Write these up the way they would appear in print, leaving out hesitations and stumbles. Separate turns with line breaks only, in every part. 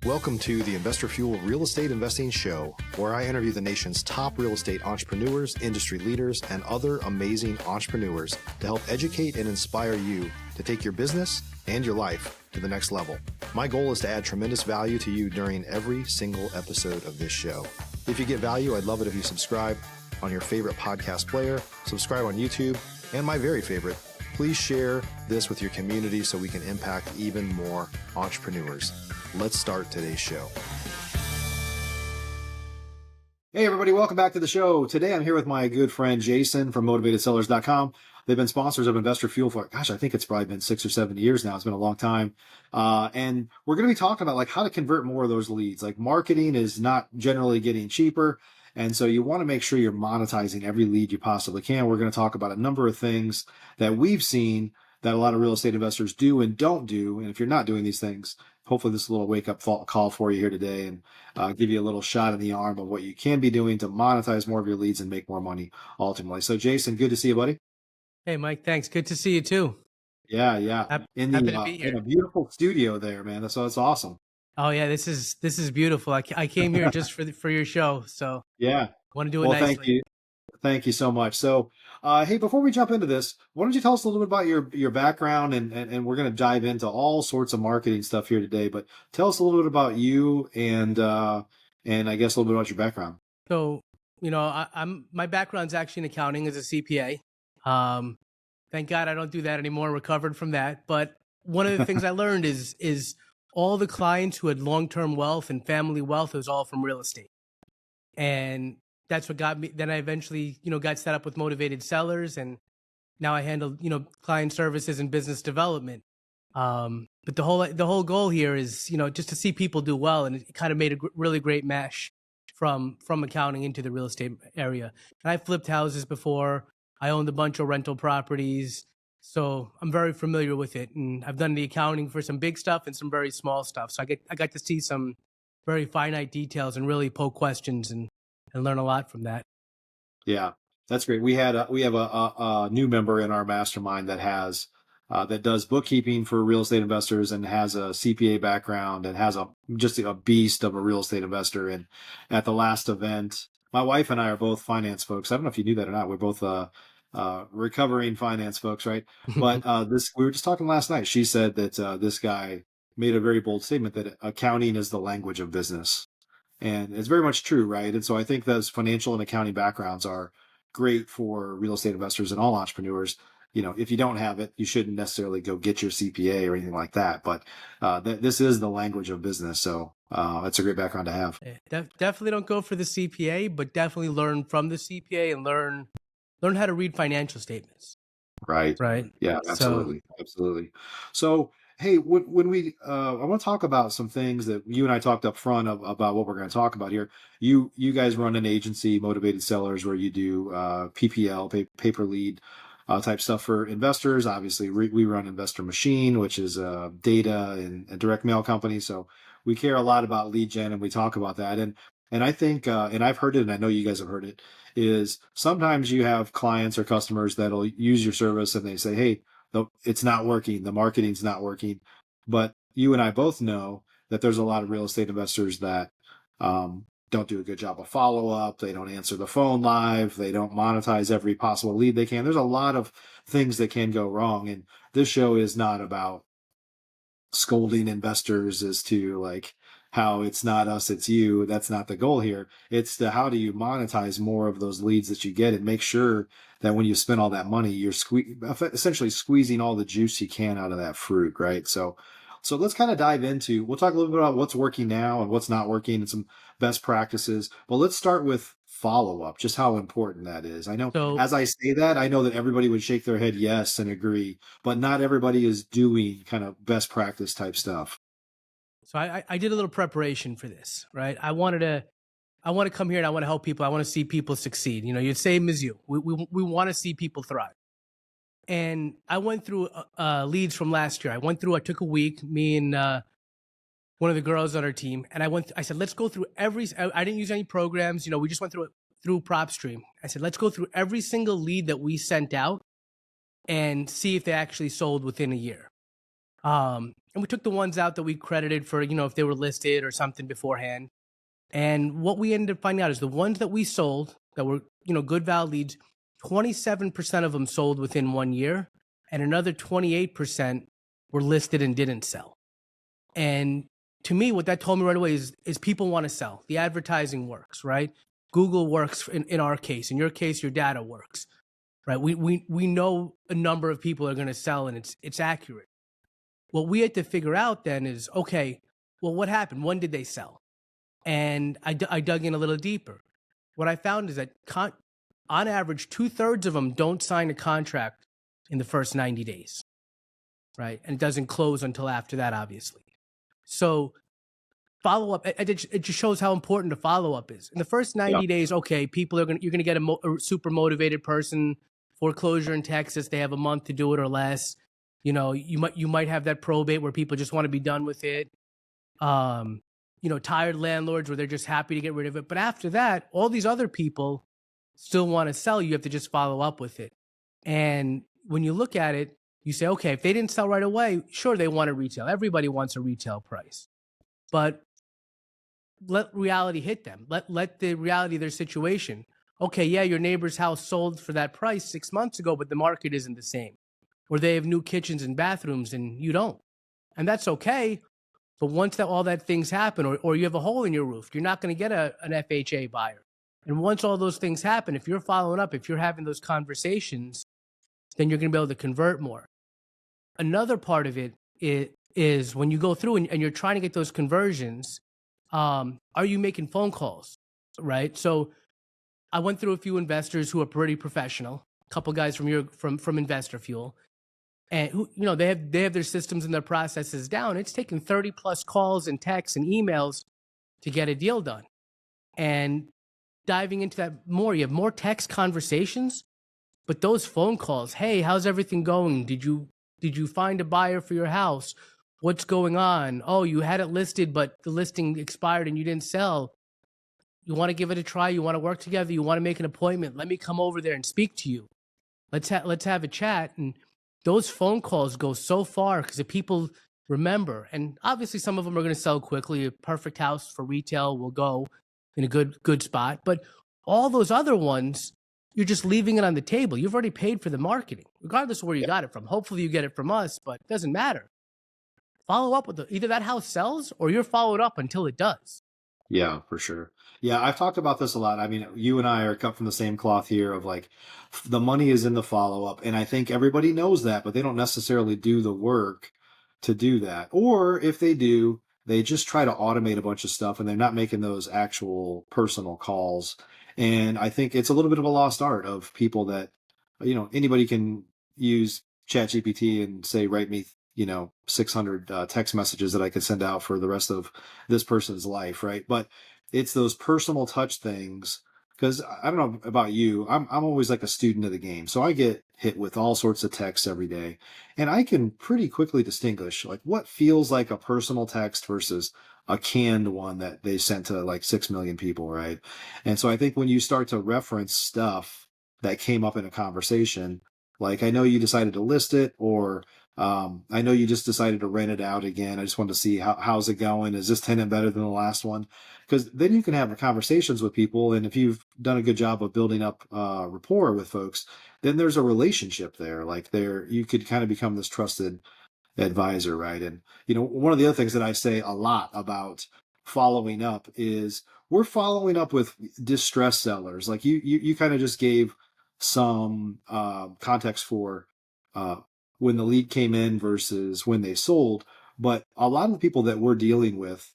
Welcome to the Investor Fuel Real Estate Investing Show, where I interview the nation's top real estate entrepreneurs, industry leaders, and other amazing entrepreneurs to help educate and inspire you to take your business and your life to the next level. My goal is to add tremendous value to you during every single episode of this show. If you get value, I'd love it if you subscribe on your favorite podcast player, subscribe on YouTube, and my very favorite, please share this with your community so we can impact even more entrepreneurs. Let's start today's show. Hey, everybody. Welcome back to the show. Today, I'm here with my good friend, Jason from MotivatedSellers.com. They've been sponsors of Investor Fuel for, I think it's probably been 6 or 7 years now. It's been a long time. And we're going to be talking about like how to convert more of those leads. Like marketing is not generally getting cheaper. And so you want to make sure you're monetizing every lead you possibly can. We're going to talk about a number of things that we've seen that a lot of real estate investors do and don't do. And if you're not doing these things, hopefully this is a little wake-up call for you here today and give you a little shot in the arm of what you can be doing to monetize more of your leads and make more money ultimately. So Jason, good to see you, buddy.
Hey, Mike, thanks. Good to see you too.
Yeah.
Happy to be here.
In a beautiful studio there, man. That's awesome.
Oh yeah, this is beautiful. I came here just for your show, so
yeah,
want to do it nicely.
Thank you so much. So, hey, before we jump into this, why don't you tell us a little bit about your background, and we're going to dive into all sorts of marketing stuff here today. But tell us a little bit about you and I guess a little bit about your background.
So, my background's actually in accounting as a CPA. Thank God I don't do that anymore. Recovered from that. But one of the things I learned is all the clients who had long-term wealth and family wealth, it was all from real estate. And that's what got me. Then I eventually, got set up with Motivated Sellers, and now I handle, client services and business development. But the whole goal here is, just to see people do well, and it kind of made a really great mesh from accounting into the real estate area. And I flipped houses before. I owned a bunch of rental properties, so I'm very familiar with it. And I've done the accounting for some big stuff and some very small stuff. So I got to see some very finite details and really poke questions and learn a lot from that.
Yeah, that's great. We have a new member in our mastermind that has that does bookkeeping for real estate investors and has a CPA background and has just a beast of a real estate investor. And at the last event, my wife and I are both finance folks. I don't know if you knew that or not. We're both recovering finance folks, right? But we were just talking last night. She said that this guy made a very bold statement that accounting is the language of business. And it's very much true, right? And so I think those financial and accounting backgrounds are great for real estate investors and all entrepreneurs. If you don't have it, you shouldn't necessarily go get your CPA or anything like that. But this is the language of business. So that's a great background to have.
Definitely don't go for the CPA, but definitely learn from the CPA and learn how to read financial statements.
Right.
Right.
Yeah, absolutely. Absolutely. So, hey, when we, I want to talk about some things that you and I talked up front about what we're going to talk about here. You guys run an agency, Motivated Sellers, where you do PPL, pay per lead type stuff for investors. Obviously, we run Investor Machine, which is a data and a direct mail company. So we care a lot about lead gen, and we talk about that. And I think, and I've heard it, and I know you guys have heard it, is sometimes you have clients or customers that'll use your service and they say, hey, it's not working. The marketing's not working. But you and I both know that there's a lot of real estate investors that don't do a good job of follow-up. They don't answer the phone live. They don't monetize every possible lead they can. There's a lot of things that can go wrong. And this show is not about scolding investors as to like how it's not us, it's you. That's not the goal here. It's how do you monetize more of those leads that you get and make sure that when you spend all that money, you're essentially squeezing all the juice you can out of that fruit, right? So let's kind of dive into, we'll talk a little bit about what's working now and what's not working and some best practices, but let's start with follow-up, just how important that is. I know as I say that, I know that everybody would shake their head yes and agree, but not everybody is doing kind of best practice type stuff.
So I did a little preparation for this, right? I want to come here and I want to help people. I want to see people succeed. You're the same as you. We want to see people thrive. And I went through leads from last year. I took a week, me and one of the girls on our team, and I said, let's go through I didn't use any programs. We just went through PropStream. I said, let's go through every single lead that we sent out and see if they actually sold within a year. and we took the ones out that we credited for, if they were listed or something beforehand. And what we ended up finding out is the ones that we sold that were, good valid leads, 27% of them sold within 1 year, and another 28% were listed and didn't sell. And to me, what that told me right away is people want to sell. The advertising works, right? Google works in our case. In your case, your data works, right? We know a number of people are going to sell, and it's accurate. What we had to figure out then is, okay, well, what happened? When did they sell? And I dug in a little deeper. What I found is that on average, 2/3 of them don't sign a contract in the first 90 days, right? And it doesn't close until after that, obviously. So follow up, it just shows how important the follow up is. In the first 90 days, okay, you're gonna get a super motivated person. Foreclosure in Texas, they have a month to do it or less. You might have that probate where people just want to be done with it. Tired landlords where they're just happy to get rid of it. But after that, all these other people still want to sell. You have to just follow up with it. And when you look at it, you say, okay, if they didn't sell right away, sure, they want a retail. Everybody wants a retail price. But let reality hit them. Let the reality of their situation. Okay, yeah, your neighbor's house sold for that price 6 months ago, but the market isn't the same. Or they have new kitchens and bathrooms and you don't. And that's okay. But once all that things happen, or you have a hole in your roof, you're not going to get an FHA buyer. And once all those things happen, if you're following up, if you're having those conversations, then you're going to be able to convert more. Another part of it is when you go through and you're trying to get those conversions, are you making phone calls, right? So I went through a few investors who are pretty professional, a couple guys from Investor Fuel, and who, they have their systems and their processes down. It's taken 30 plus calls and texts and emails to get a deal done. And diving into that more, you have more text conversations, but those phone calls, hey, how's everything going? Did you find a buyer for your house? What's going on? Oh, you had it listed, but the listing expired and you didn't sell. You want to give it a try? You want to work together? You want to make an appointment? Let me come over there and speak to you. Let's have a chat. And those phone calls go so far because if people remember, and obviously some of them are going to sell quickly. A perfect house for retail will go in a good spot. But all those other ones, you're just leaving it on the table. You've already paid for the marketing, regardless of where you got it from. Hopefully you get it from us, but it doesn't matter. Follow up with either that house sells or you're followed up until it does.
Yeah, for sure. Yeah, I've talked about this a lot. I mean, you and I are cut from the same cloth here of like the money is in the follow up. And I think everybody knows that, but they don't necessarily do the work to do that. Or if they do, they just try to automate a bunch of stuff and they're not making those actual personal calls. And I think it's a little bit of a lost art of people that, anybody can use ChatGPT and say, write me 600 text messages that I could send out for the rest of this person's life, right? But it's those personal touch things. Because I don't know about you, I'm always like a student of the game, so I get hit with all sorts of texts every day, and I can pretty quickly distinguish like what feels like a personal text versus a canned one that they sent to like 6 million people, right? And so I think when you start to reference stuff that came up in a conversation, like I know you decided to list it, or I know you just decided to rent it out again. I just wanted to see how's it going. Is this tenant better than the last one? Because then you can have conversations with people, and if you've done a good job of building up rapport with folks, then there's a relationship there. Like you could kind of become this trusted advisor, right? And one of the other things that I say a lot about following up is we're following up with distressed sellers. Like you kind of just gave some context for when the lead came in versus when they sold. But a lot of the people that we're dealing with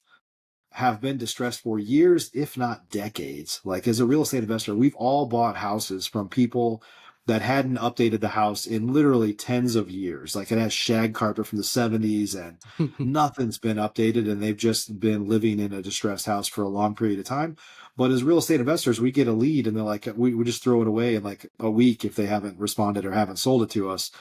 have been distressed for years, if not decades. Like as a real estate investor, we've all bought houses from people that hadn't updated the house in literally tens of years. Like it has shag carpet from the 70s and nothing's been updated, and they've just been living in a distressed house for a long period of time. But as real estate investors, we get a lead and they're like, we just throw it away in like a week if they haven't responded or haven't sold it to us.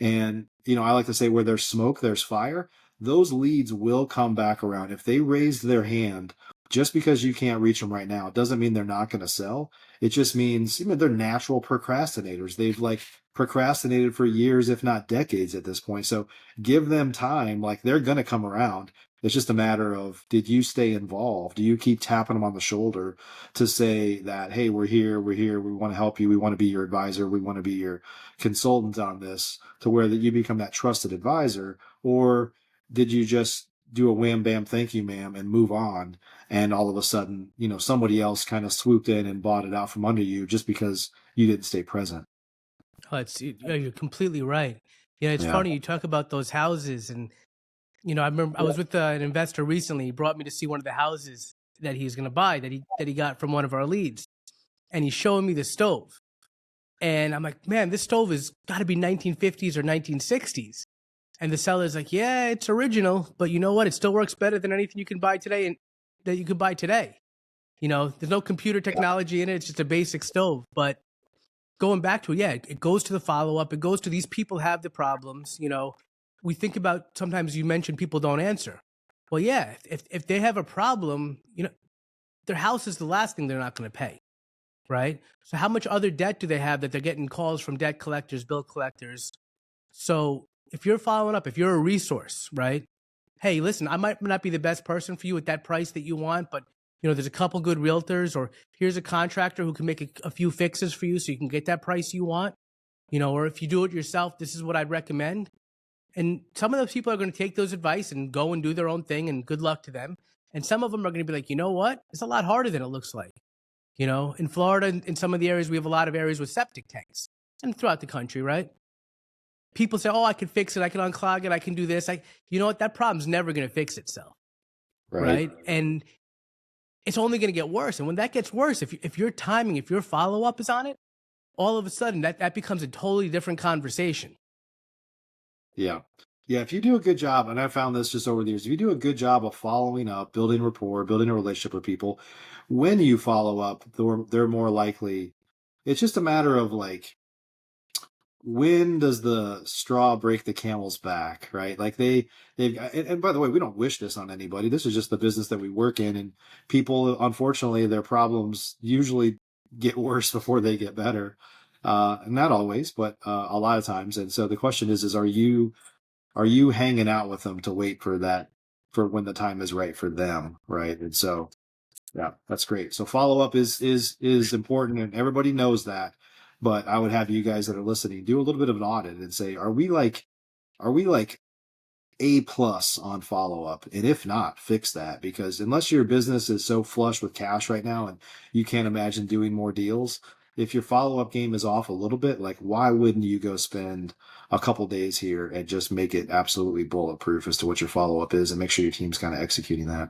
And, I like to say where there's smoke, there's fire. Those leads will come back around. If they raised their hand just because you can't reach them right now doesn't mean they're not going to sell. It just means, they're natural procrastinators. They've like procrastinated for years, if not decades at this point. So give them time. Like, they're going to come around. It's just a matter of, did you stay involved? Do you keep tapping them on the shoulder to say that, hey, we're here, we want to help you, we want to be your advisor, we want to be your consultant on this, to where that you become that trusted advisor? Or did you just do a wham bam thank you ma'am and move on, and all of a sudden, somebody else kind of swooped in and bought it out from under you just because you didn't stay present?
Oh, you're completely right. Yeah, it's
Yeah.
funny you talk about those houses, and I remember I was with an investor recently. He brought me to see one of the houses that he's going to buy that he got from one of our leads, and he's showing me the stove, and I'm like, man, this stove has got to be 1950s or 1960s. And the seller's like, yeah, it's original, but you know what? It still works better than anything you can buy today and that you could buy today. There's no computer technology in it. It's just a basic stove. But going back to it, yeah, it goes to the follow up. It goes to these people have the problems. We think about, sometimes you mentioned people don't answer. Well, yeah, if they have a problem, their house is the last thing they're not going to pay, right? So how much other debt do they have that they're getting calls from debt collectors, bill collectors? So if you're following up, if you're a resource, right? Hey, listen, I might not be the best person for you at that price that you want, but there's a couple good realtors, or here's a contractor who can make a few fixes for you so you can get that price you want. Or if you do it yourself, this is what I'd recommend. And some of those people are going to take those advice and go and do their own thing, and good luck to them. And some of them are going to be like, you know what? It's a lot harder than it looks like. In Florida, in some of the areas, we have a lot of areas with septic tanks, and throughout the country, right? People say, oh, I can fix it. I can unclog it. I can do this. You know what? That problem's never going to fix itself.
Right.
Right. And it's only going to get worse. And when that gets worse, if your timing, if your follow up is on it, all of a sudden that becomes a totally different conversation.
Yeah. Yeah. If you do a good job, and I found this just over the years, if you do a good job of following up, building rapport, building a relationship with people, when you follow up, they're more likely. It's just a matter of like, when does the straw break the camel's back, right? Like they've and by the way, we don't wish this on anybody. This is just the business that we work in, and people, unfortunately, their problems usually get worse before they get better. Not always, but a lot of times. And so the question is are you hanging out with them to wait for that, for when the time is right for them, right? And so yeah, that's great. So follow up is important, and everybody knows that. But I would have you guys that are listening do a little bit of an audit and say, are we like A plus on follow up? And if not, fix that, because unless your business is so flush with cash right now and you can't imagine doing more deals, if your follow up game is off a little bit, like, why wouldn't you go spend a couple days here and just make it absolutely bulletproof as to what your follow up is, and make sure your team's kind of executing that?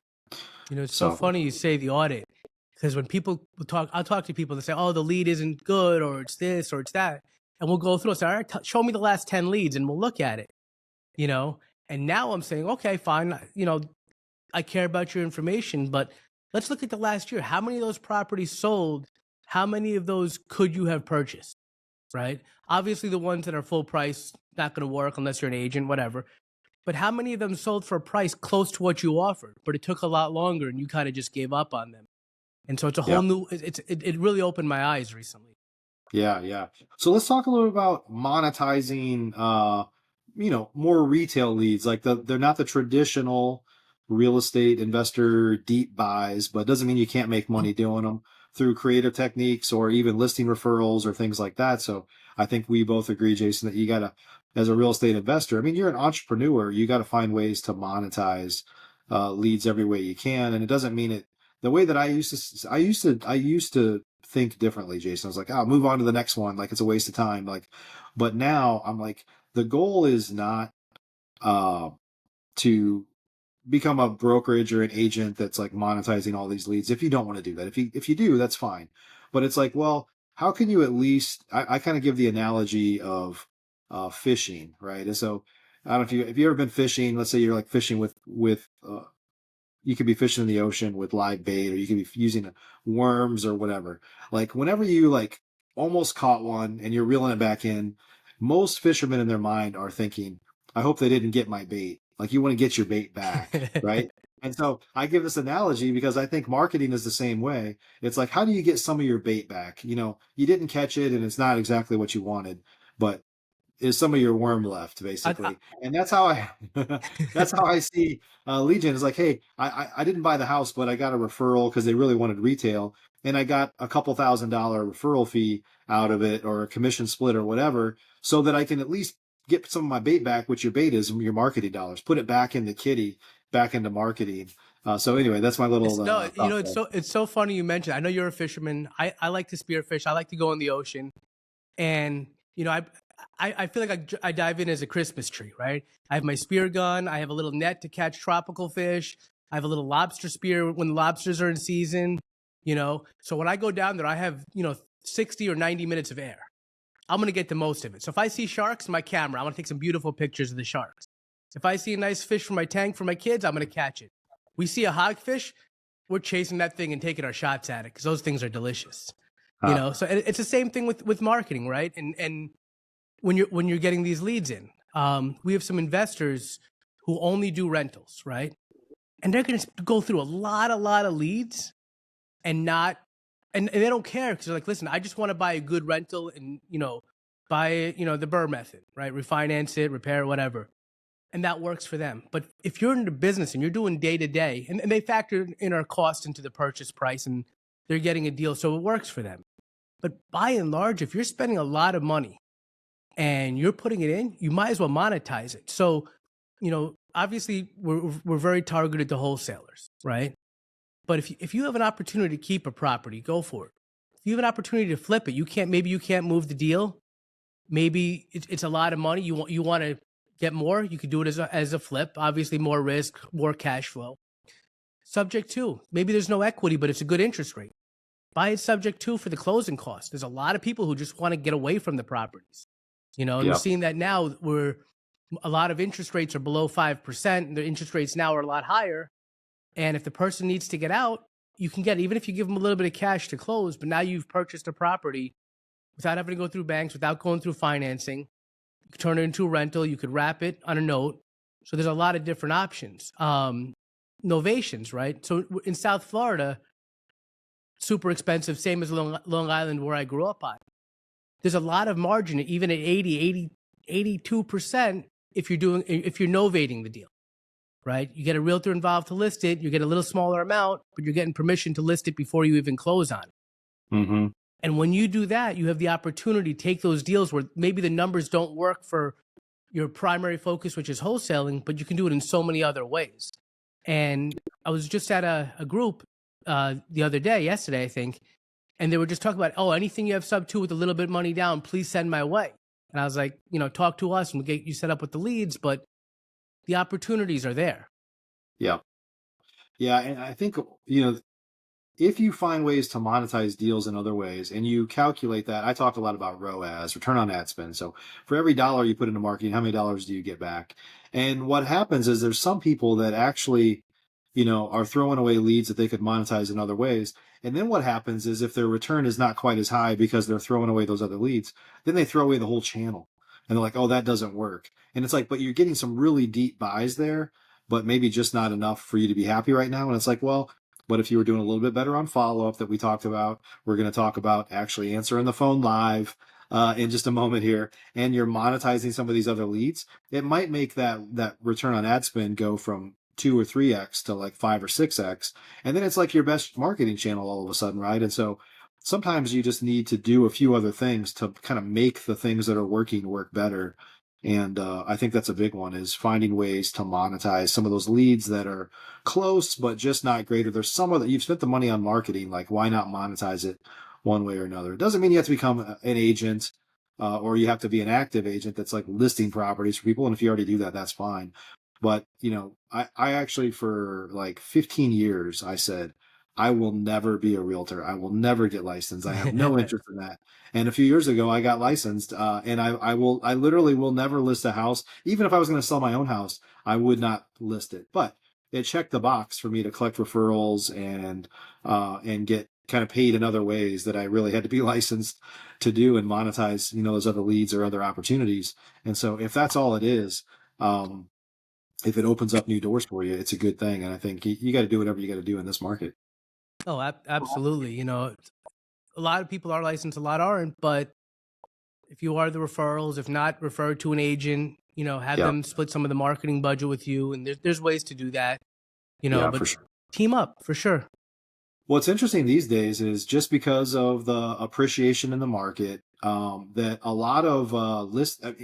It's so
So
funny you say the audit, because when people talk, I'll talk to people that say, oh, the lead isn't good, or it's this, or it's that. And we'll go through and say, all right, show me the last 10 leads, and we'll look at it, you know? And now I'm saying, okay, fine. I care about your information, but let's look at the last year. How many of those properties sold? How many of those could you have purchased? Right? Obviously, the ones that are full price, not going to work unless you're an agent, whatever. But how many of them sold for a price close to what you offered, but it took a lot longer and you kind of just gave up on them? And so it's a
yeah.
whole new. It really opened my eyes recently.
Yeah, yeah. So let's talk a little about monetizing more retail leads. Like, they're not the traditional real estate investor deep buys, but it doesn't mean you can't make money doing them through creative techniques or even listing referrals or things like that. So I think we both agree, Jason, that you gotta, as a real estate investor, I mean, you're an entrepreneur, you gotta find ways to monetize leads every way you can. And it doesn't mean it the way that I used to think differently, Jason. I was like, oh, move on to the next one. Like, it's a waste of time. Like, but now I'm like, the goal is not uh, to become a brokerage or an agent that's like monetizing all these leads. If you don't want to do that, if you do, that's fine. But it's like, well, how can you at least? I kind of give the analogy of fishing, right? And so I don't know if you ever been fishing. Let's say you're like fishing with you could be fishing in the ocean with live bait, or you could be using worms or whatever. Like, whenever you like almost caught one and you're reeling it back in, most fishermen in their mind are thinking, I hope they didn't get my bait. Like, you want to get your bait back, right? And so I give this analogy because I think marketing is the same way. It's like, how do you get some of your bait back? You didn't catch it and it's not exactly what you wanted, but is some of your worm left,
I,
basically. And that's how I that's how I see Legion. Is like, hey, I didn't buy the house, but I got a referral because they really wanted retail, and I got a couple $1,000 referral fee out of it, or a commission split, or whatever, so that I can at least get some of my bait back, which your bait is your marketing dollars. Put it back in the kitty, back into marketing. So anyway, that's my little
no,
thought
it's
there.
so funny you mentioned. I know you're a fisherman. I like to spearfish. I like to go in the ocean, and I feel like I dive in as a Christmas tree, right? I have my spear gun. I have a little net to catch tropical fish. I have a little lobster spear when lobsters are in season. So when I go down there, I have 60 or 90 minutes of air. I'm gonna get the most of it. So if I see sharks, my camera, I'm gonna take some beautiful pictures of the sharks. If I see a nice fish for my tank for my kids, I'm gonna catch it. We see a hogfish, we're chasing that thing and taking our shots at it because those things are delicious.
Uh,
So it's the same thing with marketing, right? And when you're getting these leads in, we have some investors who only do rentals, right? And they're going to go through a lot of leads and not, and they don't care because they're like, listen, I just want to buy a good rental and buy the Burr method, right? Refinance it, repair, whatever, and that works for them. But if you're in the business and you're doing day to day, and they factor in our cost into the purchase price, and they're getting a deal, so it works for them. But by and large, if you're spending a lot of money and you're putting it in, you might as well monetize it. So, obviously we're very targeted to wholesalers, right? But if you have an opportunity to keep a property, go for it. If you have an opportunity to flip it, maybe you can't move the deal. Maybe it's a lot of money. You want to get more. You could do it as a flip. Obviously, more risk, more cash flow. Subject to, maybe there's no equity, but it's a good interest rate. Buy it subject to for the closing costs. There's a lot of people who just want to get away from the properties. And we're
yeah.
seeing that now where a lot of interest rates are below 5%, and the interest rates now are a lot higher. And if the person needs to get out, you can get it, even if you give them a little bit of cash to close, but now you've purchased a property without having to go through banks, without going through financing. You could turn it into a rental. You could wrap it on a note. So there's a lot of different options. Novations, right? So in South Florida, super expensive, same as Long Island where I grew up on. There's a lot of margin, even at 82% if you're novating the deal, right? You get a realtor involved to list it, you get a little smaller amount, but you're getting permission to list it before you even close on it.
Mm-hmm.
And when you do that, you have the opportunity to take those deals where maybe the numbers don't work for your primary focus, which is wholesaling, but you can do it in so many other ways. And I was just at a group the other day, yesterday, I think, and they were just talking about, oh, anything you have sub to with a little bit of money down, please send my way. And I was like, talk to us and we'll get you set up with the leads, but the opportunities are there.
Yeah. Yeah. And I think, if you find ways to monetize deals in other ways and you calculate that, I talked a lot about ROAS, return on ad spend. So for every dollar you put into marketing, how many dollars do you get back? And what happens is there's some people that actually, are throwing away leads that they could monetize in other ways. And then what happens is if their return is not quite as high because they're throwing away those other leads, then they throw away the whole channel. And they're like, oh, that doesn't work. And it's like, but you're getting some really deep buys there, but maybe just not enough for you to be happy right now. And it's like, well, what if you were doing a little bit better on follow up that we talked about? We're going to talk about actually answering the phone live in just a moment here, and you're monetizing some of these other leads. It might make that return on ad spend go from 2 or 3x to like 5 or 6x, and then it's like your best marketing channel all of a sudden, right? And so sometimes you just need to do a few other things to kind of make the things that are working work better. And I think that's a big one, is finding ways to monetize some of those leads that are close, but just not great. Or there's some of that you've spent the money on marketing, like why not monetize it one way or another? It doesn't mean you have to become an agent or you have to be an active agent that's like listing properties for people. And if you already do that, that's fine. But, I actually, for like 15 years, I said, I will never be a realtor. I will never get licensed. I have no interest in that. And a few years ago, I got licensed, and I literally will never list a house. Even if I was going to sell my own house, I would not list it. But it checked the box for me to collect referrals and get kind of paid in other ways that I really had to be licensed to do and monetize, those other leads or other opportunities. And so if that's all it is, um, if it opens up new doors for you, it's a good thing. And I think you got to do whatever you got to do in this market.
Oh, absolutely. You know, a lot of people are licensed, a lot aren't, but if you are the referrals, if not, refer to an agent, you know, have
Yeah.
them split some of the marketing budget with you. And there's ways to do that, you know,
Yeah,
but
for sure.
team up for sure.
What's interesting these days is just because of the appreciation in the market, that a lot of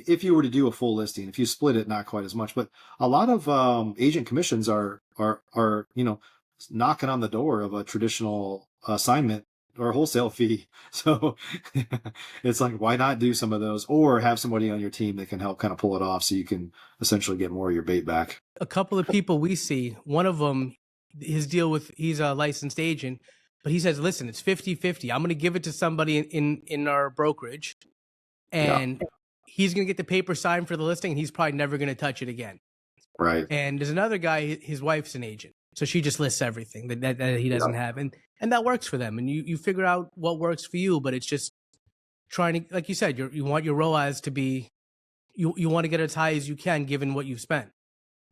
if you were to do a full listing, if you split it, not quite as much, but a lot of agent commissions are knocking on the door of a traditional assignment or wholesale fee. So it's like, why not do some of those, or have somebody on your team that can help kind of pull it off, so you can essentially get more of your bait back.
A couple of people we see, one of them, his deal with, he's a licensed agent, but he says, listen, it's 50-50. I'm going to give it to somebody in our brokerage,
Yeah,
and he's going to get the paper signed for the listing, and he's probably never going to touch it again.
right.
And there's another guy, his wife's an agent, so she just lists everything that he doesn't
Yeah,
have, and that works for them. And you figure out what works for you, but it's just trying to, like you said, you want your ROAS to be, you want to get as high as you can given what you've spent.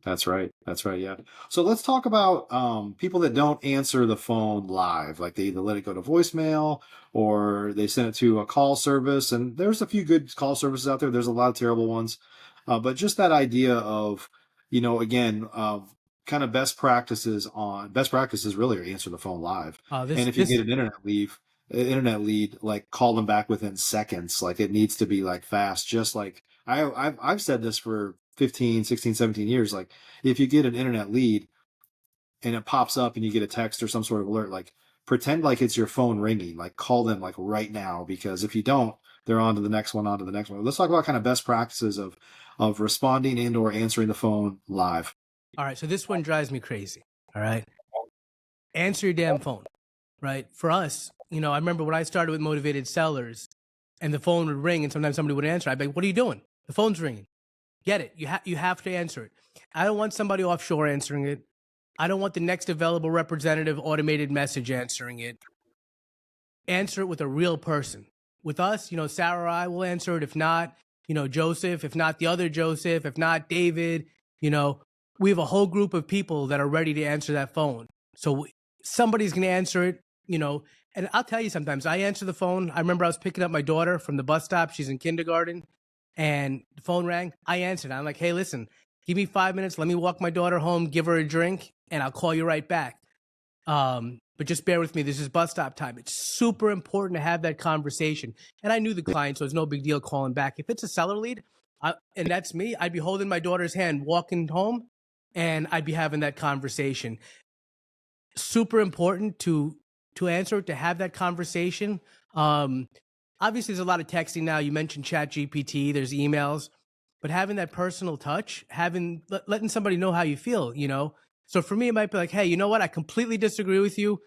that's right. That's right. Yeah. So let's talk about people that don't answer the phone live. Like they either let it go to voicemail or they send it to a call service. And there's a few good call services out there. There's a lot of terrible ones. But just that idea of, again, kind of best practices really are answer the phone live.
This
And if you
this
get internet lead, like call them back within seconds. Like it needs to be like fast. Just like I've said this for 15, 16, 17 years. Like if you get an internet lead and it pops up and you get a text or some sort of alert, like pretend like it's your phone ringing, like call them like right now, because if you don't, they're on to the next one, on to the next one. Let's talk about kind of best practices of responding and or answering the phone live.
All right, so this one drives me crazy. All right, answer your damn phone. Right, for us, you know, I remember when I started with motivated sellers, and the phone would ring, and sometimes somebody would answer. I'd be like, "What are you doing? The phone's ringing. Get it? You have to answer it. I don't want somebody offshore answering it. I don't want the next available representative automated message answering it. Answer it with a real person. With us, you know, Sarah or I will answer it. If not, you know, Joseph. If not, the other Joseph. If not, David. You know, we have a whole group of people that are ready to answer that phone. So somebody's going to answer it, you know. And I'll tell you, sometimes I answer the phone. I remember I was picking up my daughter from the bus stop. She's in kindergarten, and the phone rang. I answered. I'm like, hey, listen, give me 5 minutes. Let me walk my daughter home, give her a drink, and I'll call you right back. But just bear with me. This is bus stop time. It's super important to have that conversation. And I knew the client, so it's no big deal calling back. If it's a seller lead, and that's me, I'd be holding my daughter's hand, walking home, and I'd be having that conversation. Super important to answer, to have that conversation. Obviously, there's a lot of texting now. You mentioned Chat GPT. There's emails, but having that personal touch, letting somebody know how you feel, you know. So for me, it might be like, hey, you know what? I completely disagree with you,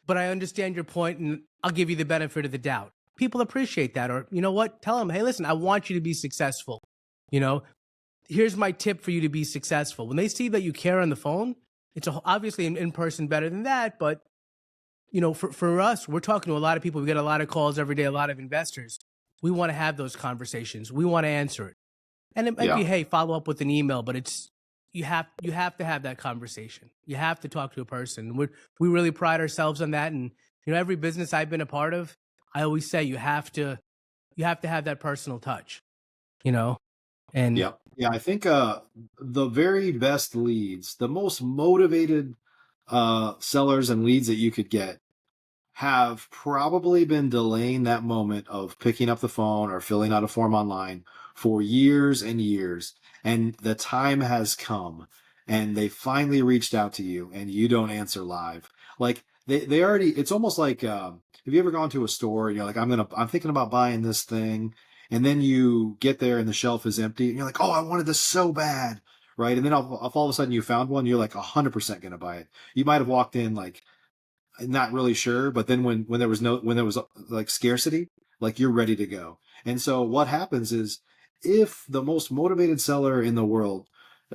but I understand your point, and I'll give you the benefit of the doubt. People appreciate that. Or, you know what? Tell them, hey, listen, I want you to be successful. You know, here's my tip for you to be successful. When they see that you care on the phone, it's obviously in person better than that. But, you know, for us, we're talking to a lot of people. We get a lot of calls every day, a lot of investors. We want to have those conversations. We want to answer it. And it might
Yeah.
be, hey, follow up with an email, but it's, you have to have that conversation. You have to talk to a person. We really pride ourselves on that. And, you know, every business I've been a part of, I always say you have to have that personal touch, you know. And
Yeah. Yeah. I think the very best leads, the most motivated sellers and leads that you could get have probably been delaying that moment of picking up the phone or filling out a form online for years and years. And the time has come and they finally reached out to you and you don't answer live. Like they already, it's almost like, have you ever gone to a store and you're like, I'm thinking about buying this thing. And then you get there and the shelf is empty and you're like, oh, I wanted this so bad. Right. And then if all of a sudden you found one, you're like 100% going to buy it. You might have walked in like, not really sure, but then when there was like scarcity, like you're ready to go. And so what happens is, if the most motivated seller in the world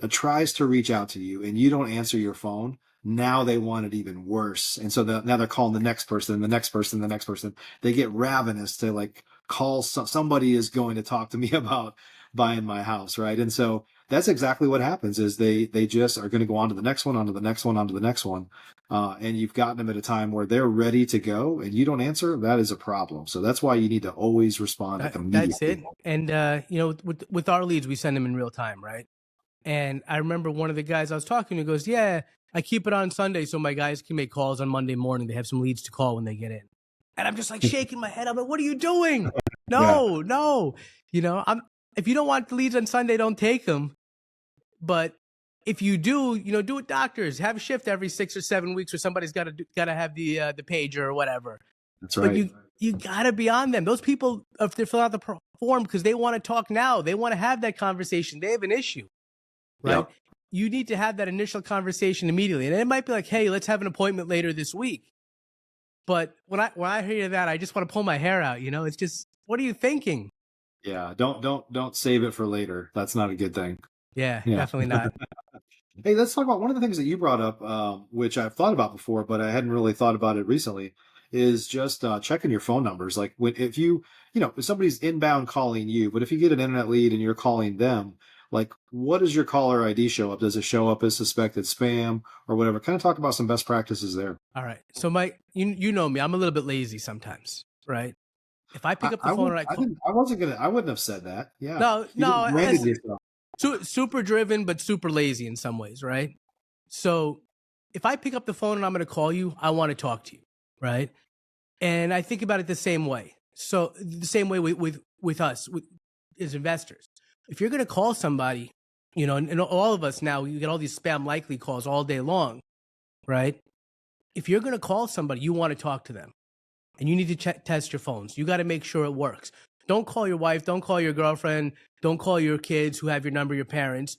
tries to reach out to you and you don't answer your phone, now they want it even worse. And so now they're calling the next person, the next person, the next person. They get ravenous to like somebody is going to talk to me about buying my house, right? And so that's exactly what happens is they just are going to go on to the next one, on to the next one, on to the next one. And you've gotten them at a time where they're ready to go and you don't answer, that is a problem. So that's why you need to always respond like
That's
immediately.
it. And you know, with our leads, we send them in real time, right? And I remember one of the guys I was talking to goes, "Yeah, I keep it on Sunday so my guys can make calls on Monday morning. They have some leads to call when they get in." And I'm just like shaking my head. I'm like, "What are you doing?
Yeah.
No, no. You know, I'm if you don't want the leads on Sunday, don't take them. But if you do, you know, do it doctors. Have a shift every 6 or 7 weeks where somebody's got to have the pager or whatever.
That's
But
right.
you got to be on them. Those people, if they're filling out the form because they want to talk now, they want to have that conversation. They have an issue, right?
Yep.
You need to have that initial conversation immediately, and it might be like, "Hey, let's have an appointment later this week." But when I hear that, I just want to pull my hair out. You know, it's just, what are you thinking?
Yeah. Don't save it for later. That's not a good thing.
Yeah,
Yeah.
definitely not.
Hey, let's talk about one of the things that you brought up, which I've thought about before, but I hadn't really thought about it recently, is just checking your phone numbers. Like if if somebody's inbound calling you, but if you get an internet lead and you're calling them, like what does your caller ID show up? Does it show up as suspected spam or whatever? Kind of talk about some best practices there.
All right. So Mike, you know me. I'm a little bit lazy sometimes, right? If I pick up the phone and I call,
I wouldn't have said that. Yeah.
no,
You just
no,
branded yourself.
super driven, but super lazy in some ways, right? So if I pick up the phone and I'm going to call you, I want to talk to you, right? And I think about it the same way. So the same way with us as investors. If you're going to call somebody, you know, and all of us now, you get all these spam likely calls all day long, right? If you're going to call somebody, you want to talk to them, and you need to test your phones. You got to make sure it works. Don't call your wife. Don't call your girlfriend. Don't call your kids who have your number, your parents.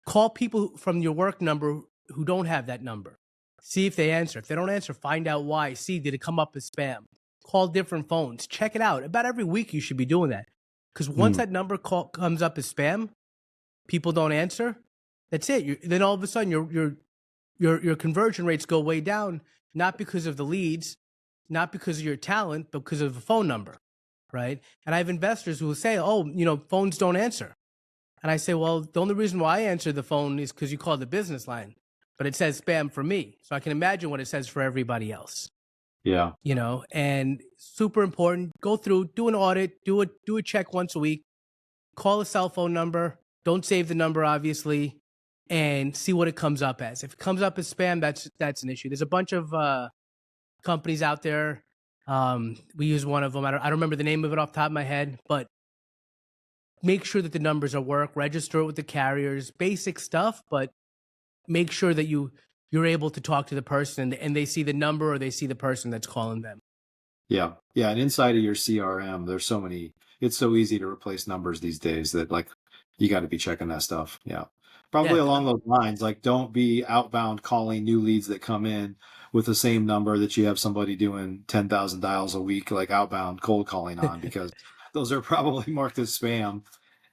Call people from your work number who don't have that number. See if they answer. If they don't answer, find out why. See, did it come up as spam? Call different phones. Check it out. About every week, you should be doing that. Because once
Mm,
that number comes up as spam, people don't answer. That's it. Then all of a sudden, your conversion rates go way down, not because of the leads, not because of your talent, but because of the phone number, right? And I have investors who will say, "Oh, you know, phones don't answer." And I say, "Well, the only reason why I answer the phone is because you called the business line, but it says spam for me. So I can imagine what it says for everybody else,
yeah.
you know." And super important, go through, do an audit, do a check once a week, call a cell phone number, don't save the number, obviously, and see what it comes up as. If it comes up as spam, that's an issue. There's a bunch of companies out there. We use one of them. I don't remember the name of it off the top of my head, but make sure that the numbers are work, register it with the carriers, basic stuff, but make sure that you're able to talk to the person and they see the number or they see the person that's calling them.
Yeah. Yeah. And inside of your CRM, there's so many, it's so easy to replace numbers these days that like you got to be checking that stuff. Yeah. Probably
Yeah,
along those lines, like don't be outbound calling new leads that come in with the same number that you have somebody doing 10,000 dials a week, like outbound cold calling on, because those are probably marked as spam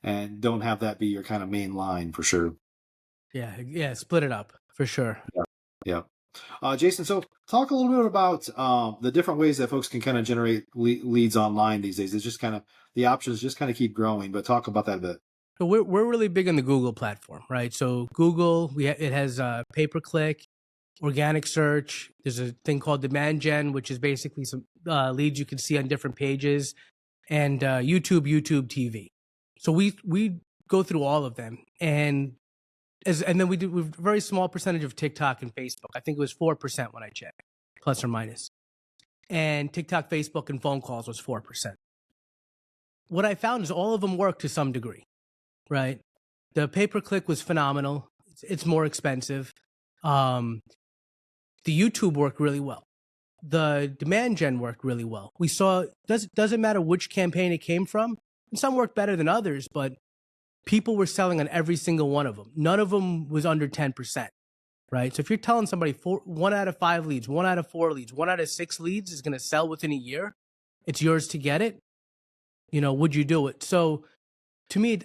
and don't have that be your kind of main line for sure.
yeah, split it up for sure.
Yeah. Yeah. Jason, so talk a little bit about the different ways that folks can kind of generate leads online these days. It's just kind of the options just kind of keep growing, but talk about that a bit.
So we're really big on the Google platform, right? So Google, it has pay per click, organic search. There's a thing called demand gen, which is basically some leads you can see on different pages, and YouTube TV. So we go through all of them, and then we do a very small percentage of TikTok and Facebook. I think it was 4% when I checked, plus or minus. And TikTok, Facebook, and phone calls was 4%. What I found is all of them work to some degree, right? The pay per click was phenomenal. It's more expensive. Um, the YouTube worked really well. The demand gen worked really well. We saw doesn't matter which campaign it came from. And some worked better than others, but people were selling on every single one of them. None of them was under 10%, right? So if you're telling somebody 1 out of 5 leads, 1 out of 4 leads, 1 out of 6 leads is going to sell within a year, it's yours to get it. You know, would you do it? So to me,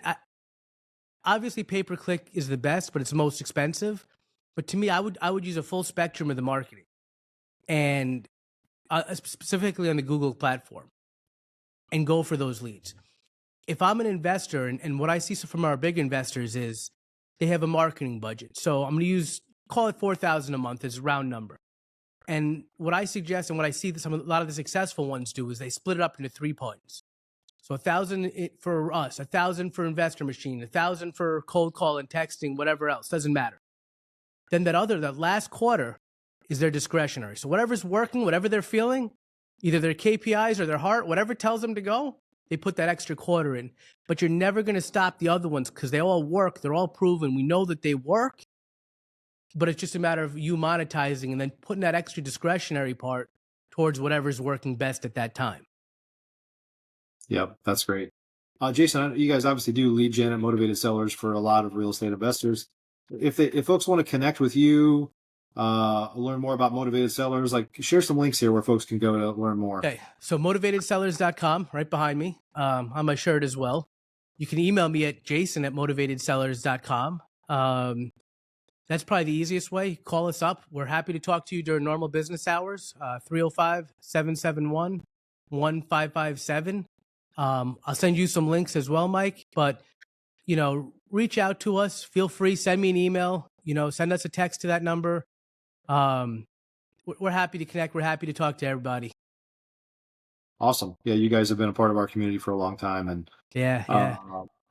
obviously pay per click is the best, but it's the most expensive. But to me, I would use a full spectrum of the marketing, and specifically on the Google platform, and go for those leads. If I'm an investor, and what I see from our big investors is they have a marketing budget. So I'm going to call it 4,000 a month as a round number. And what I suggest and what I see that a lot of the successful ones do is they split it up into 3 points. So 1,000 for us, 1,000 for Investor Machine, 1,000 for cold call and texting, whatever else, doesn't matter. Then that last quarter is their discretionary. So whatever's working, whatever they're feeling, either their KPIs or their heart, whatever tells them to go, they put that extra quarter in. But you're never going to stop the other ones because they all work. They're all proven. We know that they work. But it's just a matter of you monetizing and then putting that extra discretionary part towards whatever's working best at that time.
Yep, that's great. Jason, you guys obviously do lead gen and motivated sellers for a lot of real estate investors. If folks want to connect with you, learn more about motivated sellers, like share some links here where folks can go to learn more.
Okay, so motivatodsellers.com, right behind me, on my shirt as well. You can email me at jason@motivatodsellers.com. That's probably the easiest way. Call us up. We're happy to talk to you during normal business hours, 305-771-1557. I'll send you some links as well, Mike. But, reach out to us. Feel free. Send me an email. Send us a text to that number. We're happy to connect. We're happy to talk to everybody.
Awesome. Yeah, you guys have been a part of our community for a long time. And
yeah.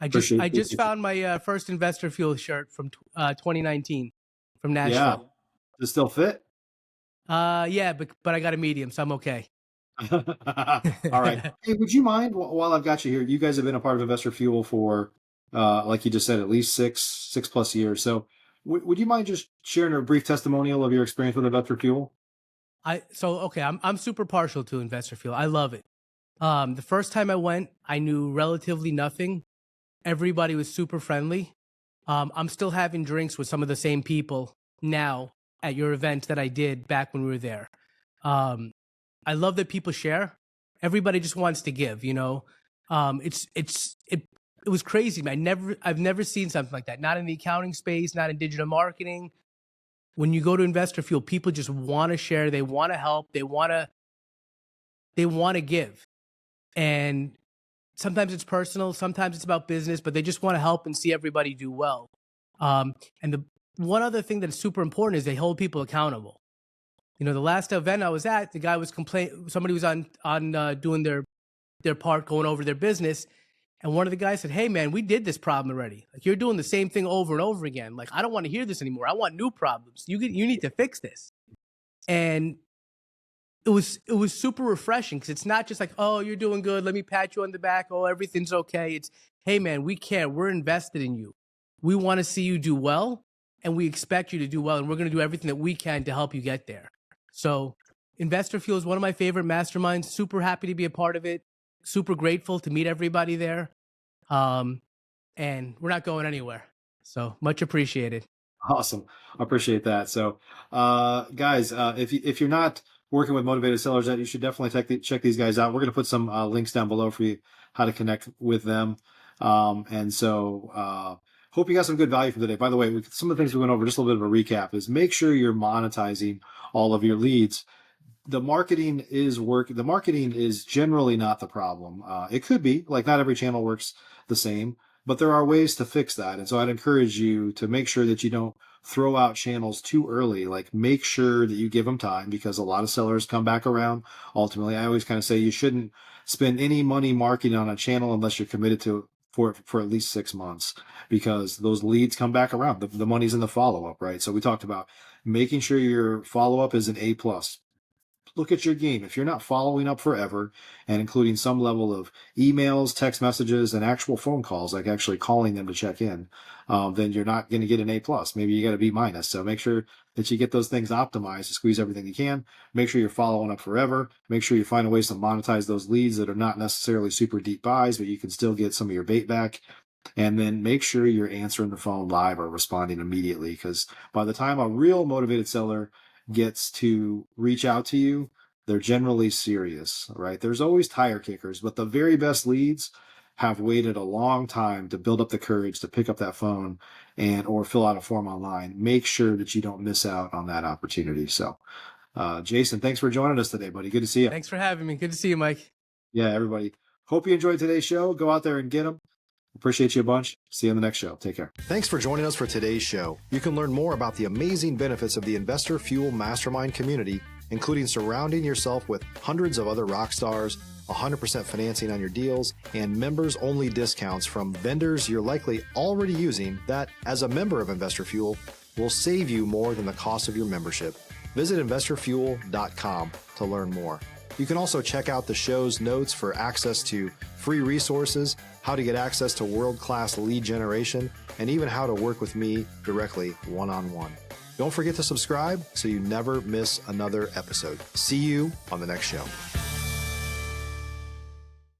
I just found my first Investor Fuel shirt from 2019 from Nashville.
Yeah. Does it still fit?
Yeah, but I got a medium, so I'm okay.
All right. Hey, would you mind, while I've got you here, you guys have been a part of Investor Fuel for, like you just said, at least six plus years. So would you mind just sharing a brief testimonial of your experience with Investor Fuel?
I'm super partial to Investor Fuel. I love it. The first time I went, I knew relatively nothing. Everybody was super friendly. I'm still having drinks with some of the same people now at your event that I did back when we were there. I love that people share. Everybody just wants to give, It was crazy. I've never seen something like that. Not in the accounting space, not in digital marketing. When you go to Investor Fuel, people just want to share. They want to help. They want to give. And sometimes it's personal, sometimes it's about business, but they just want to help and see everybody do well. And the one other thing that's super important is they hold people accountable. The last event I was at, the guy was somebody was on doing their part, going over their business. And one of the guys said, "Hey man, we did this problem already. Like you're doing the same thing over and over again. Like I don't want to hear this anymore. I want new problems. You need to fix this." And it was super refreshing because it's not just like, "Oh, you're doing good. Let me pat you on the back. Oh, everything's okay." It's, "Hey man, we care. We're invested in you. We want to see you do well, and we expect you to do well, and we're going to do everything that we can to help you get there." So Investor Fuel is one of my favorite masterminds. Super happy to be a part of it. Super grateful to meet everybody there. And we're not going anywhere. So much appreciated.
Awesome. I appreciate that. So, guys, if you're not working with motivated sellers yet, you should definitely check these guys out. We're going to put some links down below for you, how to connect with them. And so, hope you got some good value from today. By the way, some of the things we went over, just a little bit of a recap, is make sure you're monetizing all of your leads. The marketing is generally not the problem. It could be, like, not every channel works the same, but there are ways to fix that. And so I'd encourage you to make sure that you don't throw out channels too early. Like, make sure that you give them time, because a lot of sellers come back around. Ultimately, I always kind of say you shouldn't spend any money marketing on a channel unless you're committed to for at least 6 months, because those leads come back around. The money's in the follow-up, right? So we talked about making sure your follow-up is an A+. Look at your game. If you're not following up forever and including some level of emails, text messages, and actual phone calls, like actually calling them to check in, then you're not going to get an A+. Maybe you got a B-. So make sure that you get those things optimized to squeeze everything you can. Make sure you're following up forever. Make sure you find ways to monetize those leads that are not necessarily super deep buys, but you can still get some of your bait back. And then make sure you're answering the phone live or responding immediately, because by the time a real motivated seller gets to reach out to you, they're generally serious, right? There's always tire kickers, but the very best leads have waited a long time to build up the courage to pick up that phone or fill out a form online. Make sure that you don't miss out on that opportunity. So, Jason, thanks for joining us today, buddy. Good to see you.
Thanks for having me. Good to see you, Mike.
Yeah, everybody. Hope you enjoyed today's show. Go out there and get them. Appreciate you a bunch. See you in the next show. Take care.
Thanks for joining us for today's show. You can learn more about the amazing benefits of the Investor Fuel Mastermind community, including surrounding yourself with hundreds of other rock stars, 100% financing on your deals, and members-only discounts from vendors you're likely already using that, as a member of Investor Fuel, will save you more than the cost of your membership. Visit investorfuel.com to learn more. You can also check out the show's notes for access to free resources, how to get access to world-class lead generation, and even how to work with me directly one-on-one. Don't forget to subscribe so you never miss another episode. See you on the next show.